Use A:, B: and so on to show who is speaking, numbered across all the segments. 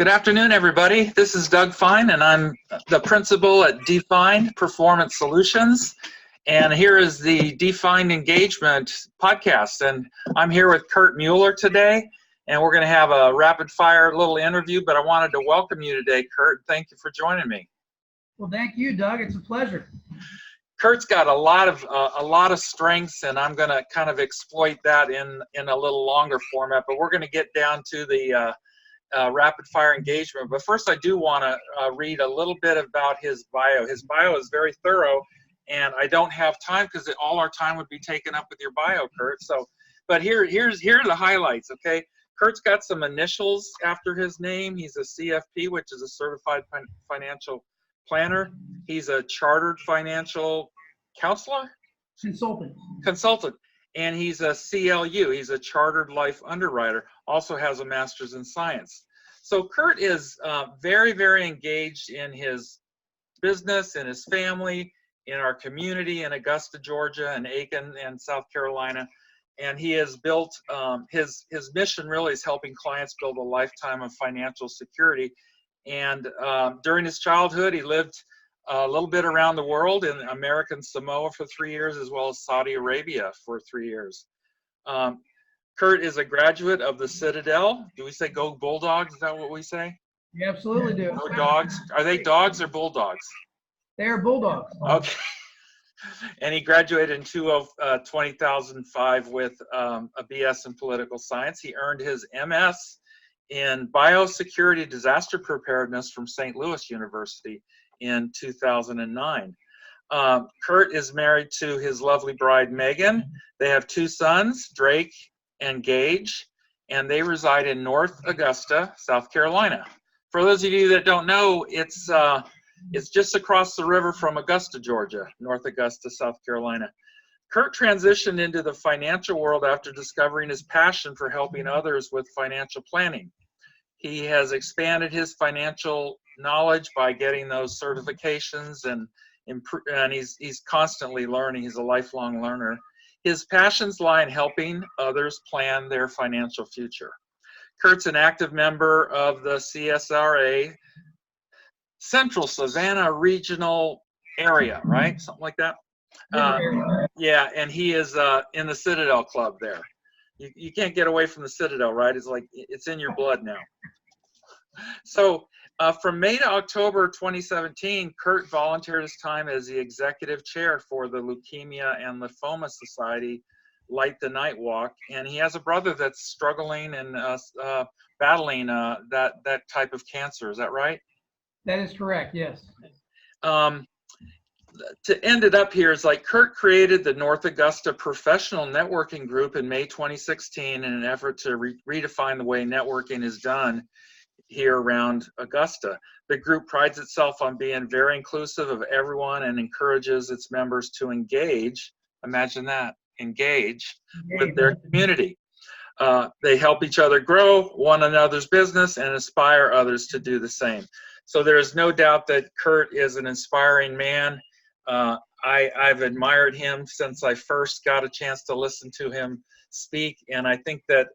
A: Good afternoon, everybody. This is D.FINE, and I'm the principal at D.FINE Performance Solutions. And here is the D.FINE Engagement podcast. And I'm here with Kurt Mueller today, and we're going to have a rapid-fire little interview. But I wanted to welcome you today, Kurt. Thank you for joining me.
B: Well, thank you, Doug. It's a pleasure.
A: Kurt's got a lot of strengths, and I'm going to kind of exploit that in a little longer format. But we're going to get down to the rapid fire engagement. But first, I do want to read a little bit about his bio. His bio is very thorough, and I don't have time because all our time would be taken up with your bio, Kurt. So, but here are the highlights. Okay, Kurt's got some initials after his name. He's a CFP, which is a certified financial planner. He's a chartered financial counselor, consultant, and he's a CLU. He's a chartered life underwriter. Also has a master's in science. So Kurt is very, very engaged in his business, in his family, in our community in Augusta, Georgia, and Aiken and South Carolina. And he has built his mission really is helping clients build a lifetime of financial security. And during his childhood, he lived a little bit around the world in American Samoa for 3 years, as well as Saudi Arabia for 3 years. Kurt is a graduate of the Citadel. Do we say go Bulldogs? Is that what we say?
B: You absolutely do.
A: Go Dogs. Are they dogs or bulldogs?
B: They are bulldogs.
A: Okay. And he graduated in 2005 with a BS in political science. He earned his MS in biosecurity disaster preparedness from St. Louis University in 2009. Kurt is married to his lovely bride, Megan. They have 2 sons, Drake and Gage, and they reside in North Augusta, South Carolina. For those of you that don't know, it's just across the river from Augusta, Georgia, North Augusta, South Carolina. Kurt transitioned into the financial world after discovering his passion for helping others with financial planning. He has expanded his financial knowledge by getting those certifications, and he's constantly learning. He's a lifelong learner. His passions lie in helping others plan their financial future. Kurt's an active member of the CSRA Central Savannah Regional Area, right? Something like that. Yeah, and he is in the Citadel Club there. You can't get away from the Citadel, right? It's like it's in your blood now. So from May to October 2017, Kurt volunteered his time as the executive chair for the Leukemia and Lymphoma Society Light the Night Walk, and he has a brother that's struggling and battling that type of cancer. Is that right?
B: That is correct, yes.
A: To end it up here is like Kurt created the North Augusta Professional Networking Group in May 2016 in an effort to redefine the way networking is done here around Augusta. The group prides itself on being very inclusive of everyone and encourages its members to engage, imagine that, engage with their community. They help each other grow one another's business and inspire others to do the same. So there is no doubt that Kurt is an inspiring man. I've admired him since I first got a chance to listen to him speak, and I think that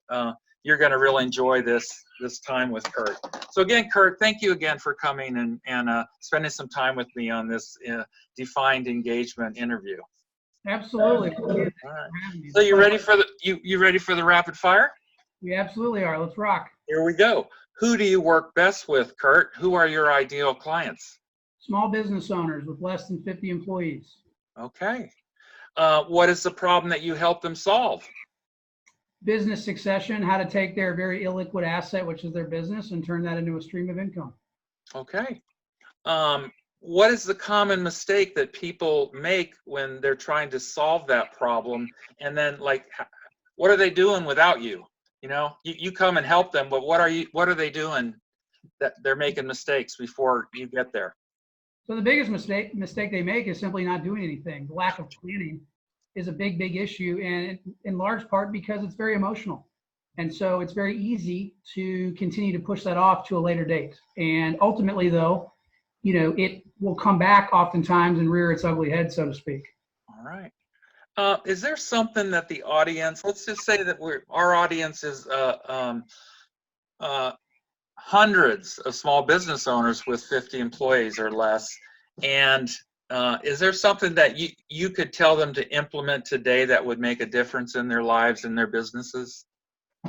A: you're going to really enjoy this time with Kurt. So again, Kurt, thank you again for coming and spending some time with me on this defined engagement interview.
B: Absolutely.
A: All right. So you ready for you ready for the rapid fire?
B: We absolutely are. Let's rock.
A: Here we go. Who do you work best with, Kurt? Who are your ideal clients?
B: Small business owners with less than 50 employees.
A: Okay. What is the problem that you help them solve?
B: Business succession, how to take their very illiquid asset, which is their business, and turn that into a stream of income.
A: Okay. What is the common mistake that people make when they're trying to solve that problem? And then, like, what are they doing without you? You know, you come and help them, but what are they doing that they're making mistakes before you get there?
B: So the biggest mistake they make is simply not doing anything. The lack of planning is a big issue, and in large part because it's very emotional. And so it's very easy to continue to push that off to a later date. And ultimately, though, you know, it will come back oftentimes and rear its ugly head, so to speak.
A: All right. Is there something that the audience, let's just say that our audience is, hundreds of small business owners with 50 employees or less. And is there something that you could tell them to implement today that would make a difference in their lives and their businesses?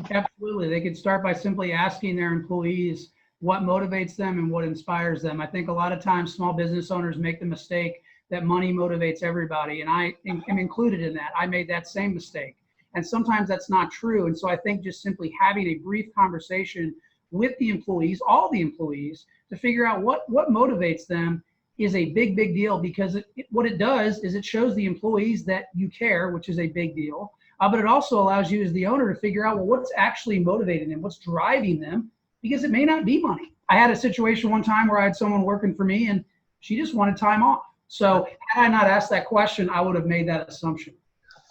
B: Absolutely. They could start by simply asking their employees what motivates them and what inspires them. I think a lot of times small business owners make the mistake that money motivates everybody, and I am included in that. I made that same mistake. And sometimes that's not true. And so I think just simply having a brief conversation with the employees, all the employees, to figure out what motivates them is a big, big deal, because what it does is it shows the employees that you care, which is a big deal. But it also allows you as the owner to figure out, well, what's actually motivating them, what's driving them, because it may not be money. I had a situation one time where I had someone working for me and she just wanted time off. So had I not asked that question, I would have made that assumption.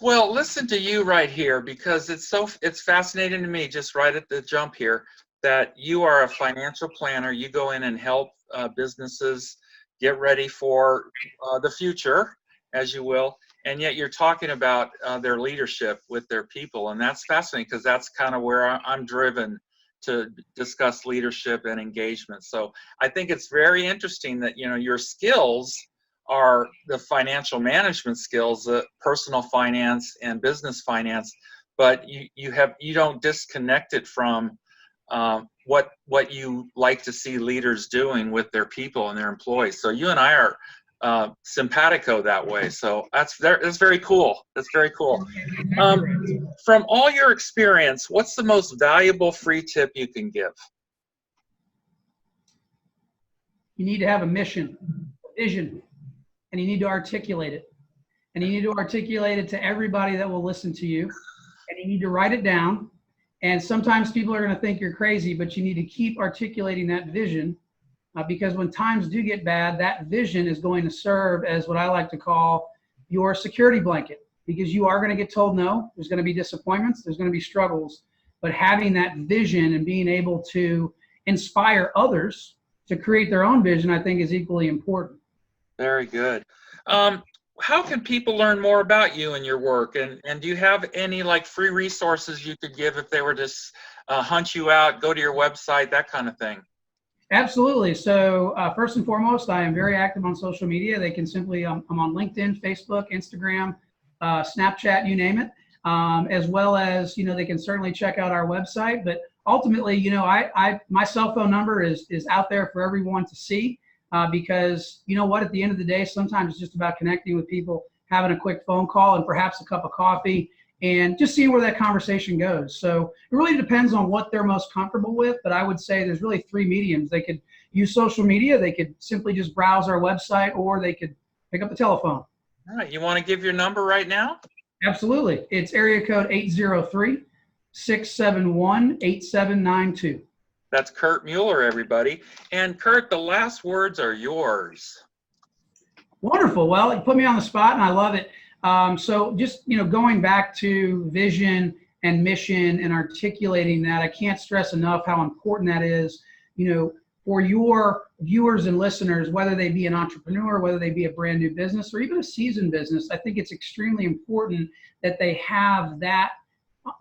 A: Well, listen to you right here, because it's fascinating to me just right at the jump here that you are a financial planner. You go in and help businesses get ready for the future, as you will, and yet you're talking about their leadership with their people, and that's fascinating because that's kind of where I'm driven to discuss leadership and engagement. So I think it's very interesting that your skills are the financial management skills, personal finance and business finance, but you don't disconnect it from what you like to see leaders doing with their people and their employees. So you and I are simpatico that way. So that's very cool. That's very cool. From all your experience, what's the most valuable free tip you can give?
B: You need to have a mission, vision, and you need to articulate it. And you need to articulate it to everybody that will listen to you. And you need to write it down. And sometimes people are going to think you're crazy, but you need to keep articulating that vision, because when times do get bad, that vision is going to serve as what I like to call your security blanket, because you are going to get told no. There's going to be disappointments. There's going to be struggles. But having that vision and being able to inspire others to create their own vision, I think, is equally important.
A: Very good. How can people learn more about you and your work? And do you have any free resources you could give if they were to hunt you out, go to your website, that kind of thing?
B: Absolutely. So first and foremost, I am very active on social media. They can simply, I'm on LinkedIn, Facebook, Instagram, Snapchat, you name it, as well as, they can certainly check out our website. But ultimately, my cell phone number is out there for everyone to see. Because you know what, at the end of the day, sometimes it's just about connecting with people, having a quick phone call and perhaps a cup of coffee, and just seeing where that conversation goes. So it really depends on what they're most comfortable with, but I would say there's really three mediums. They could use social media, they could simply just browse our website, or they could pick up the telephone.
A: All right, you want to give your number right now?
B: Absolutely. It's area code 803-671-8792.
A: That's Kurt Mueller, everybody. And Kurt, the last words are yours.
B: Wonderful. Well, you put me on the spot, and I love it. So just, going back to vision and mission and articulating that, I can't stress enough how important that is, for your viewers and listeners, whether they be an entrepreneur, whether they be a brand new business, or even a seasoned business. I think it's extremely important that they have that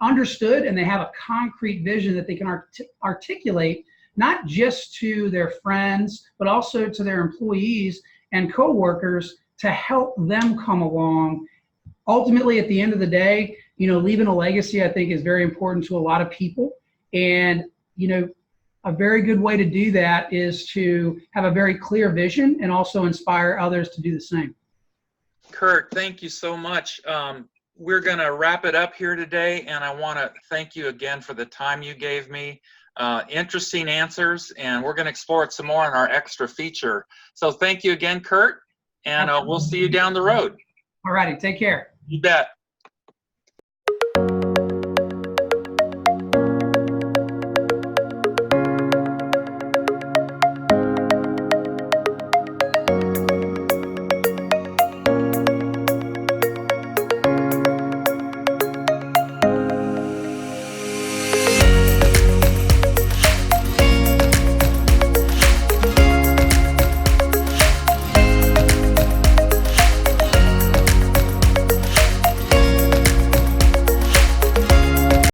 B: understood and they have a concrete vision that they can articulate, not just to their friends, but also to their employees and coworkers to help them come along. Ultimately, at the end of the day, leaving a legacy, I think, is very important to a lot of people. And, a very good way to do that is to have a very clear vision and also inspire others to do the same.
A: Kurt, thank you so much. We're going to wrap it up here today, and I want to thank you again for the time you gave me. Interesting answers, and we're going to explore it some more in our extra feature. So thank you again, Kurt, and we'll see you down the road.
B: All righty, take care.
A: You bet.